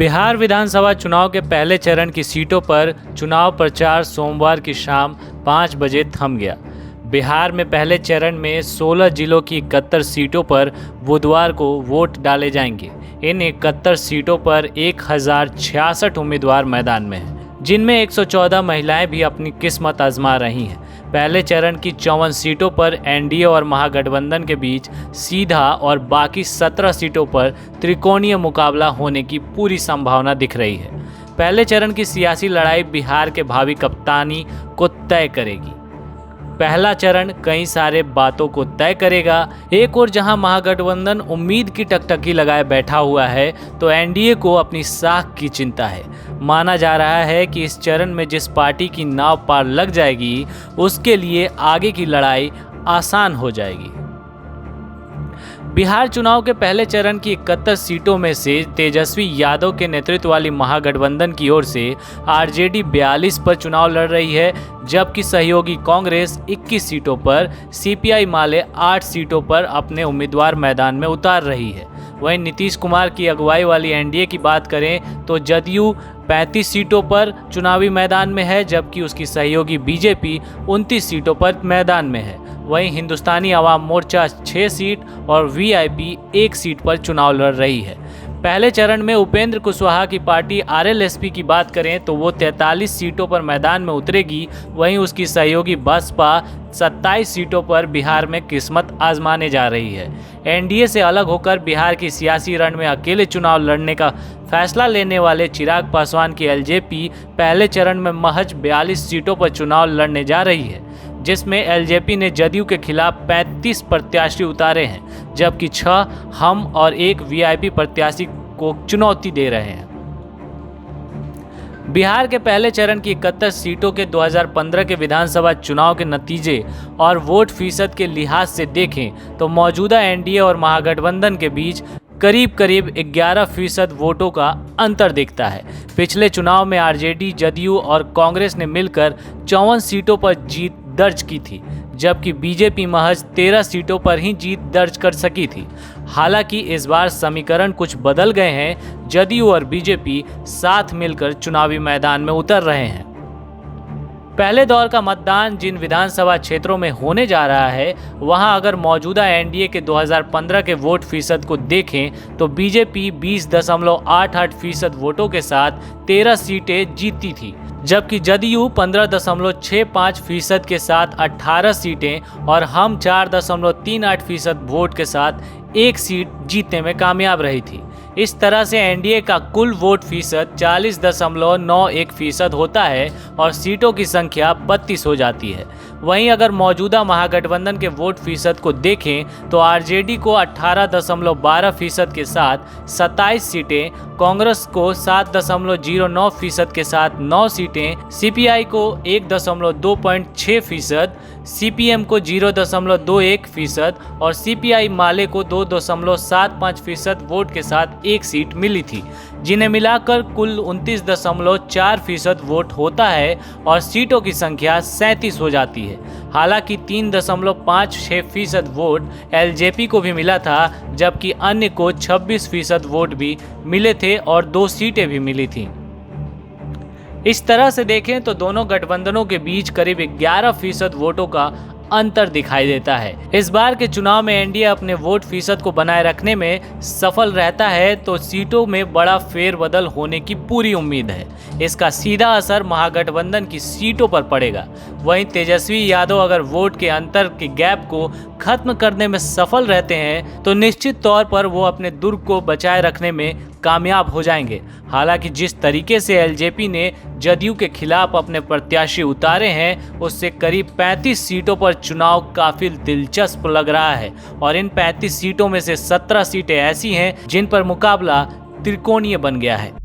बिहार विधानसभा चुनाव के पहले चरण की सीटों पर चुनाव प्रचार सोमवार की शाम 5 बजे थम गया। बिहार में पहले चरण में 16 जिलों की 71 सीटों पर बुधवार को वोट डाले जाएंगे। इन 71 सीटों पर 1066 उम्मीदवार मैदान में हैं, जिनमें 114 महिलाएं भी अपनी किस्मत आजमा रही हैं। पहले चरण की 54 सीटों पर एनडीए और महागठबंधन के बीच सीधा और बाकी 17 सीटों पर त्रिकोणीय मुकाबला होने की पूरी संभावना दिख रही है। पहले चरण की सियासी लड़ाई बिहार के भावी कप्तानी को तय करेगी। पहला चरण कई सारे बातों को तय करेगा। एक ओर जहां महागठबंधन उम्मीद की टकटकी लगाए बैठा हुआ है, तो एनडीए को अपनी साख की चिंता है। माना जा रहा है कि इस चरण में जिस पार्टी की नाव पार लग जाएगी, उसके लिए आगे की लड़ाई आसान हो जाएगी। बिहार चुनाव के पहले चरण की 71 सीटों में से तेजस्वी यादव के नेतृत्व वाली महागठबंधन की ओर से आरजेडी 42 पर चुनाव लड़ रही है, जबकि सहयोगी कांग्रेस 21 सीटों पर, सीपीआई माले 8 सीटों पर अपने उम्मीदवार मैदान में उतार रही है। वहीं नीतीश कुमार की अगुवाई वाली एनडीए की बात करें तो जदयू 35 सीटों पर चुनावी मैदान में है, जबकि उसकी सहयोगी बीजेपी 29 सीटों पर मैदान में है। वहीं हिंदुस्तानी आवाम मोर्चा 6 सीट और वीआईपी 1 सीट पर चुनाव लड़ रही है। पहले चरण में उपेंद्र कुशवाहा की पार्टी आरएलएसपी की बात करें तो वो 43 सीटों पर मैदान में उतरेगी। वहीं उसकी सहयोगी बसपा 27 सीटों पर बिहार में किस्मत आजमाने जा रही है। एनडीए से अलग होकर बिहार की सियासी रण में अकेले चुनाव लड़ने का फैसला लेने वाले चिराग पासवान की एलजेपी पहले चरण में महज 42 सीटों पर चुनाव लड़ने जा रही है, जिसमें एलजेपी ने जदयू के खिलाफ 35 प्रत्याशी उतारे हैं, जबकि 6 हम और 1 वीआईपी प्रत्याशी को चुनौती दे रहे हैं। बिहार के पहले चरण की 71 सीटों के 2015 के विधानसभा चुनाव के नतीजे और वोट फीसद के लिहाज से देखें तो मौजूदा एनडीए और महागठबंधन के बीच करीब 11% वोटों का अंतर दिखता है। पिछले चुनाव में आरजेडी, जदयू और कांग्रेस ने मिलकर 54 सीटों पर जीत दर्ज की थी, जबकि बीजेपी महज 13 सीटों पर ही जीत दर्ज कर सकी थी। हालांकि इस बार समीकरण कुछ बदल गए हैं। जदयू और बीजेपी साथ मिलकर चुनावी मैदान में उतर रहे हैं। पहले दौर का मतदान जिन विधानसभा क्षेत्रों में होने जा रहा है, वहां अगर मौजूदा एनडीए के 2015 के वोट फीसद को देखें तो बीजेपी 20.88% वोटों के साथ 13 सीटें जीती थी, जबकि जदयू 15.65% के साथ 18 सीटें और हम 4.38% वोट के साथ 1 सीट जीतने में कामयाब रही थी। इस तरह से एनडीए का कुल वोट फीसद 40.91% होता है और सीटों की संख्या 32 हो जाती है। वहीं अगर मौजूदा महागठबंधन के वोट फीसद को देखें तो आरजेडी को 18.12% के साथ 27 सीटें, कांग्रेस को 7.09% के साथ 9 सीटें, सीपीआई को 1.26%, सीपीएम को 0.21% और सीपीआई माले को 2.75% वोट के साथ 1 सीट मिली थी, जिन्हें मिलाकर कुल 29.4% वोट होता है और सीटों की संख्या 37 हो जाती है। हालांकि 3.56% वोट एलजेपी को भी मिला था, जबकि अन्य को 26% वोट भी मिले थे और 2 सीटें भी मिली थीं। इस तरह से देखें तो दोनों गठबंधनों के बीच करीब 11% वोटों का अंतर दिखाई देता है। इस बार के चुनाव में एनडीए अपने वोट फीसद को बनाए रखने में सफल रहता है तो सीटों में बड़ा फेरबदल होने की पूरी उम्मीद है। इसका सीधा असर महागठबंधन की सीटों पर पड़ेगा। वहीं तेजस्वी यादव अगर वोट के अंतर के गैप को खत्म करने में सफल रहते हैं तो निश्चित तौर पर वो अपने दुर्ग को बचाए रखने में कामयाब हो जाएंगे। हालांकि जिस तरीके से एलजेपी ने जदयू के खिलाफ अपने प्रत्याशी उतारे हैं, उससे करीब 35 सीटों पर चुनाव काफी दिलचस्प लग रहा है और इन 35 सीटों में से 17 सीटें ऐसी हैं जिन पर मुकाबला त्रिकोणीय बन गया है।